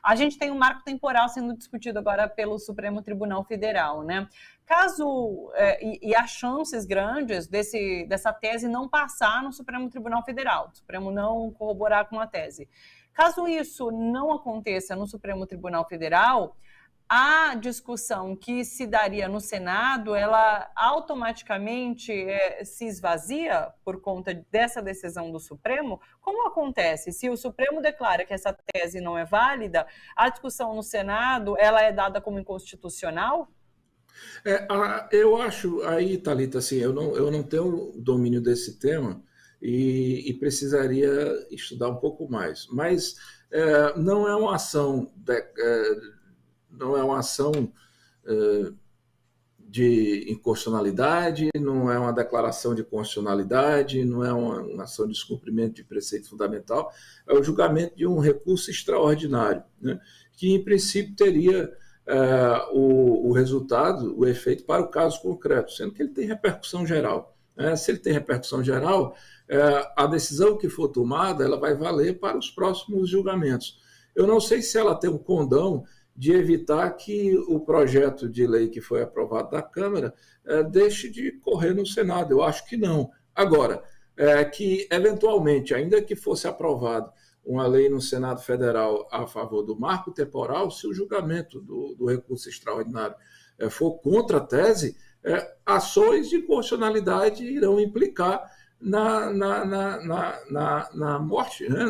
A gente tem um marco temporal sendo discutido agora pelo Supremo Tribunal Federal, né? Caso, e há chances grandes dessa tese não passar no Supremo Tribunal Federal, o Supremo não corroborar com a tese. Caso isso não aconteça no Supremo Tribunal Federal, a discussão que se daria no Senado, ela automaticamente se esvazia por conta dessa decisão do Supremo? Como acontece? Se o Supremo declara que essa tese não é válida, a discussão no Senado, ela é dada como inconstitucional? Eu acho aí, Thalita, assim, eu não tenho domínio desse tema e precisaria estudar um pouco mais. Mas não é uma ação de inconstitucionalidade, não é uma declaração de constitucionalidade, não é uma ação de descumprimento de preceito fundamental, é o julgamento de um recurso extraordinário, né, que, em princípio, teria o resultado, o efeito para o caso concreto, sendo que ele tem repercussão geral. Se ele tem repercussão geral, a decisão que for tomada ela vai valer para os próximos julgamentos. Eu não sei se ela tem um condão de evitar que o projeto de lei que foi aprovado na Câmara deixe de correr no Senado. Eu acho que não. Agora, que eventualmente, ainda que fosse aprovado uma lei no Senado Federal a favor do marco temporal, se o julgamento do recurso extraordinário for contra a tese, ações de constitucionalidade irão implicar na morte, né,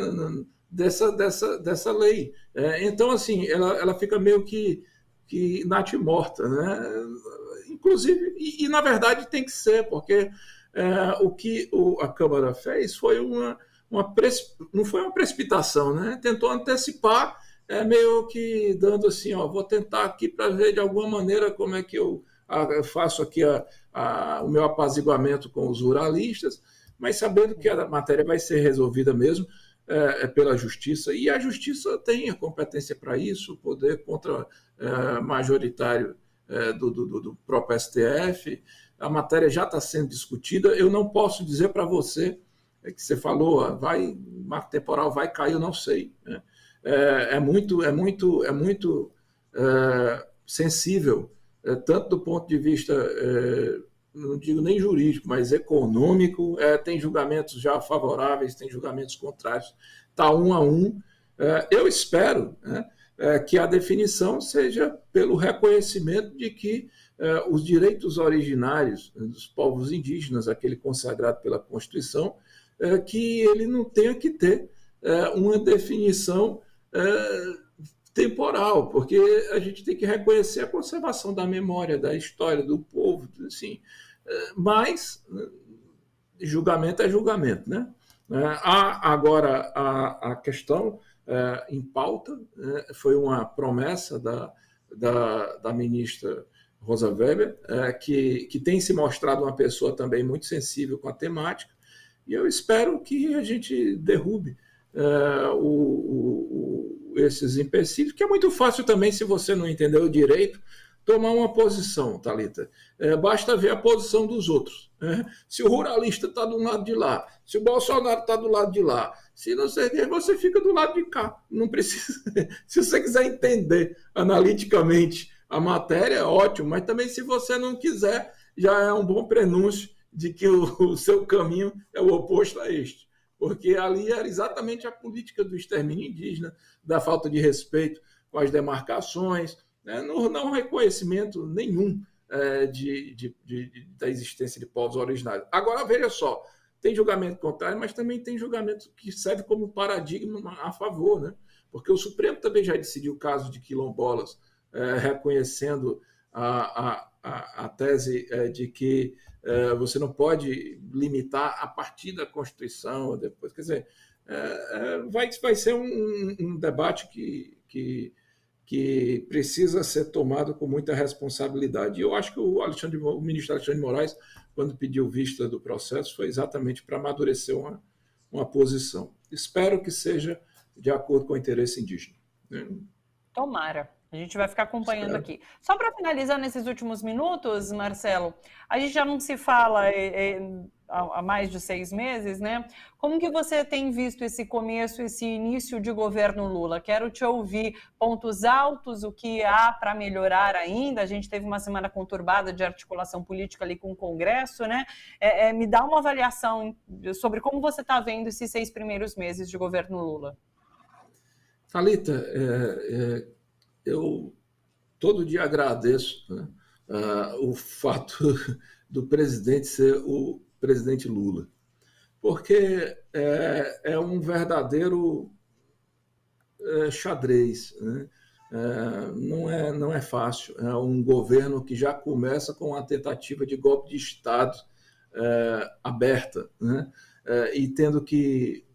dessa lei. Então, assim, ela fica meio que natimorta, né? Inclusive, e na verdade tem que ser, porque o que a Câmara fez foi não foi uma precipitação, né? Tentou antecipar, meio que dando assim, vou tentar aqui para ver de alguma maneira como é que eu faço aqui o meu apaziguamento com os ruralistas, mas sabendo que a matéria vai ser resolvida mesmo pela Justiça, e a Justiça tem a competência para isso, o poder majoritário do próprio STF, a matéria já está sendo discutida. Eu não posso dizer para você que você falou, marco temporal vai cair, eu não sei. Né? É muito sensível, tanto do ponto de vista, não digo nem jurídico, mas econômico. Tem julgamentos já favoráveis, tem julgamentos contrários, está 1 a 1. Eu espero, né, que a definição seja pelo reconhecimento de que os direitos originários dos povos indígenas, aquele consagrado pela Constituição, que ele não tenha que ter uma definição temporal, porque a gente tem que reconhecer a conservação da memória, da história do povo, assim, mas julgamento é julgamento, né? Agora, a questão em pauta foi uma promessa da ministra Rosa Weber, que tem se mostrado uma pessoa também muito sensível com a temática, e eu espero que a gente derrube esses empecilhos, que é muito fácil também, se você não entendeu o direito, tomar uma posição, Thalita. Basta ver a posição dos outros. Se o ruralista está do lado de lá, se o Bolsonaro está do lado de lá, se não sei o que, você fica do lado de cá. Não precisa. Se você quiser entender analiticamente a matéria, ótimo, mas também se você não quiser, já é um bom prenúncio de que o seu caminho é o oposto a este. Porque ali era exatamente a política do extermínio indígena, da falta de respeito com as demarcações, não reconhecimento nenhum da existência de povos originários. Agora, veja só, tem julgamento contrário, mas também tem julgamento que serve como paradigma a favor, né? Porque o Supremo também já decidiu o caso de quilombolas, reconhecendo a tese de que você não pode limitar a partir da Constituição, depois, quer dizer, vai ser um debate que precisa ser tomado com muita responsabilidade. E eu acho que o ministro Alexandre de Moraes, quando pediu vista do processo, foi exatamente para amadurecer uma posição. Espero que seja de acordo com o interesse indígena. Tomara. A gente vai ficar acompanhando aqui. Só para finalizar nesses últimos minutos, Marcelo, a gente já não se fala há mais de 6 meses, né? Como que você tem visto esse começo, esse início de governo Lula? Quero te ouvir pontos altos, o que há para melhorar ainda. A gente teve uma semana conturbada de articulação política ali com o Congresso, né? Me dá uma avaliação sobre como você está vendo esses 6 primeiros meses de governo Lula. Thalita, eu todo dia agradeço, né, o fato do presidente ser o presidente Lula, porque é um verdadeiro xadrez, né? Não é fácil. É um governo que já começa com uma tentativa de golpe de Estado aberta, né? E tendo que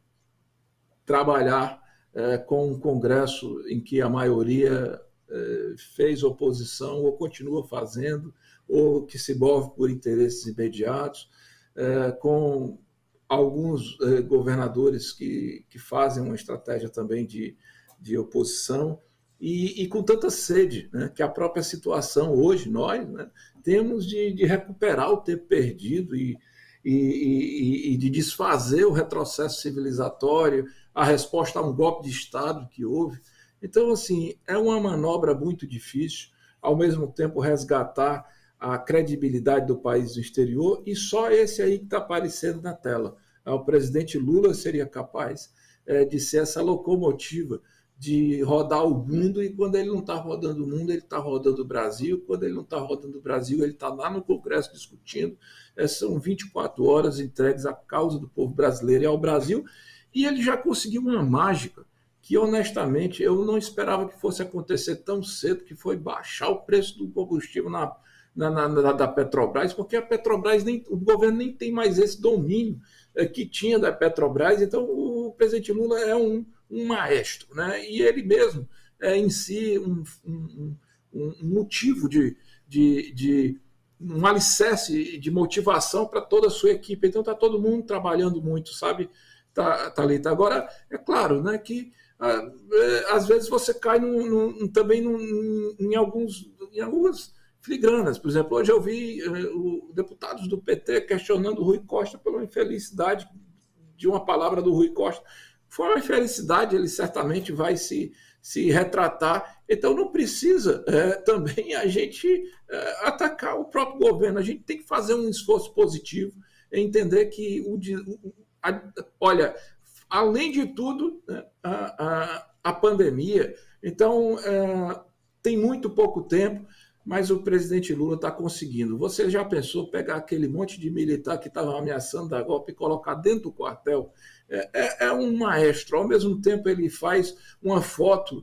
trabalhar com um Congresso em que a maioria fez oposição ou continua fazendo, ou que se move por interesses imediatos, com alguns governadores que fazem uma estratégia também de oposição, e com tanta sede, né, que a própria situação hoje, nós, né, temos de recuperar o tempo perdido e de desfazer o retrocesso civilizatório, a resposta a um golpe de Estado que houve. Então, assim, é uma manobra muito difícil, ao mesmo tempo resgatar a credibilidade do país no exterior, e só esse aí que está aparecendo na tela. O presidente Lula seria capaz de ser essa locomotiva, de rodar o mundo, e quando ele não está rodando o mundo, ele está rodando o Brasil. Quando ele não está rodando o Brasil, ele está lá no Congresso discutindo. São 24 horas entregues à causa do povo brasileiro e ao Brasil, e ele já conseguiu uma mágica que, honestamente, eu não esperava que fosse acontecer tão cedo, que foi baixar o preço do combustível da Petrobras, porque a Petrobras, o governo nem tem mais esse domínio que tinha da Petrobras. Então o presidente Lula é um maestro, né? E ele mesmo é em si um motivo um alicerce de motivação para toda a sua equipe. Então está todo mundo trabalhando muito, sabe, Thalita? Agora, é claro, né, que às vezes você cai também em algumas filigranas. Por exemplo, hoje eu vi deputados do PT questionando o Rui Costa pela infelicidade de uma palavra do Rui Costa. Foi uma infelicidade, ele certamente vai se retratar. Então não precisa também a gente atacar o próprio governo. A gente tem que fazer um esforço positivo, entender que olha, além de tudo, né, a pandemia, então tem muito pouco tempo, mas o presidente Lula está conseguindo. Você já pensou pegar aquele monte de militar que estava ameaçando dar golpe e colocar dentro do quartel? É um maestro. Ao mesmo tempo, ele faz uma foto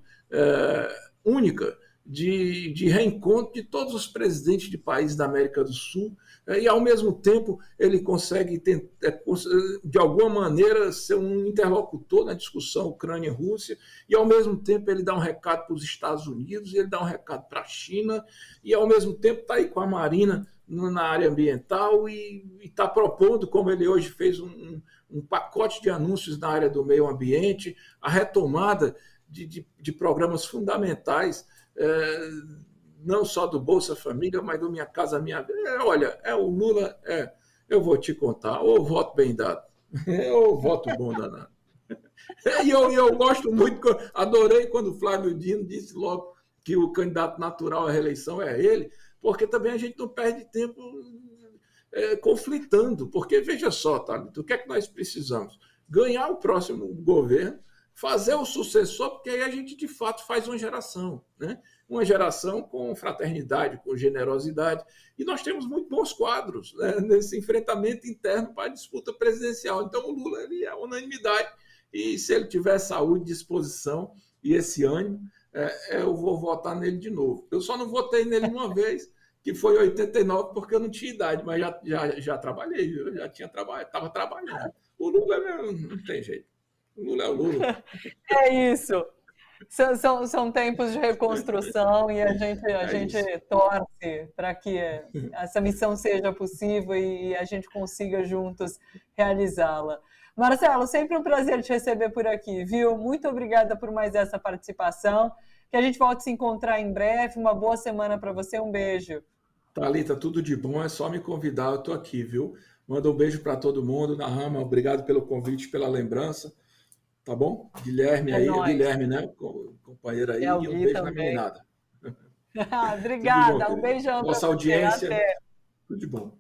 única de reencontro de todos os presidentes de países da América do Sul, e, ao mesmo tempo, ele consegue, de alguma maneira, ser um interlocutor na discussão Ucrânia-Rússia, e, ao mesmo tempo, ele dá um recado para os Estados Unidos, ele dá um recado para a China, e, ao mesmo tempo, está aí com a Marina na área ambiental e está propondo, como ele hoje fez, um pacote de anúncios na área do meio ambiente, a retomada de programas fundamentais, não só do Bolsa Família, mas do Minha Casa Minha Vida. Olha, o Lula, eu vou te contar, ou voto bem dado, ou voto bom danado. E eu gosto muito, adorei quando o Flávio Dino disse logo que o candidato natural à reeleição é ele, porque também a gente não perde tempo conflitando, porque veja só, Thalita, o que é que nós precisamos? Ganhar o próximo governo, fazer o sucessor, porque aí a gente de fato faz uma geração, né? Uma geração com fraternidade, com generosidade, e nós temos muito bons quadros, né, nesse enfrentamento interno para a disputa presidencial. Então o Lula, ele é unanimidade, e se ele tiver saúde, disposição e esse ânimo, eu vou votar nele de novo. Eu só não votei nele uma vez, que foi em 89, porque eu não tinha idade, mas já trabalhei, eu já tinha trabalhado, estava trabalhando. O Lula não tem jeito. O Lula é o Lula. É isso. São tempos de reconstrução e a gente torce para que essa missão seja possível e a gente consiga juntos realizá-la. Marcelo, sempre um prazer te receber por aqui, viu? Muito obrigada por mais essa participação. Que a gente volte a se encontrar em breve. Uma boa semana para você. Um beijo. Thalita, tudo de bom. É só me convidar, eu estou aqui, viu? Manda um beijo para todo mundo. Nahama, obrigado pelo convite, pela lembrança. Tá bom? Guilherme aí, nóis. Guilherme, né? Companheiro aí, e um beijo também. na meninada. Obrigada, um beijão para você. Nossa audiência. Até. Tudo de bom.